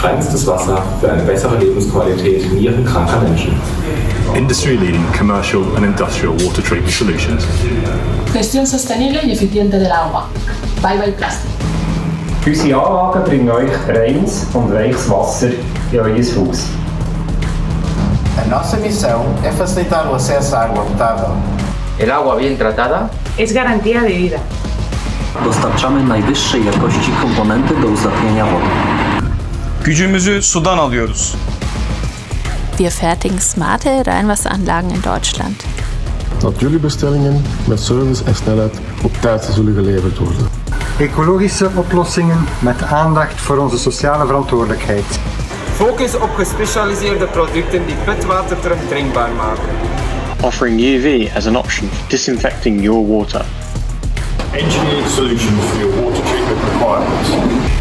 reinstes Wasser für eine bessere Lebensqualität nierenkranker Menschen. Industry-leading commercial and industrial water treatment solutions. Gestión sostenible y eficiente del agua. Bye bye Plastik. Unsere Anlagen bringen euch reines und weiches Wasser in euer Haus. A nossa missão é facilitar o acesso à água potável. El agua bien tratada es garantía de vida. Dostarczamy najwyższej jakości komponenty do uzdatniania wody. Gücümüzü sudan alıyoruz. Wir fertigen smarte Reinwasseranlagen in Deutschland. Dat jullie bestellingen met service en snelheid op tijd zullen geleverd worden. Ecologische oplossingen met aandacht voor onze sociale verantwoordelijkheid. Focus op gespecialiseerde producten die pitwater terug drinkbaar maken. Offering UV as an option for disinfecting your water. Engineered solutions for your water treatment requirements.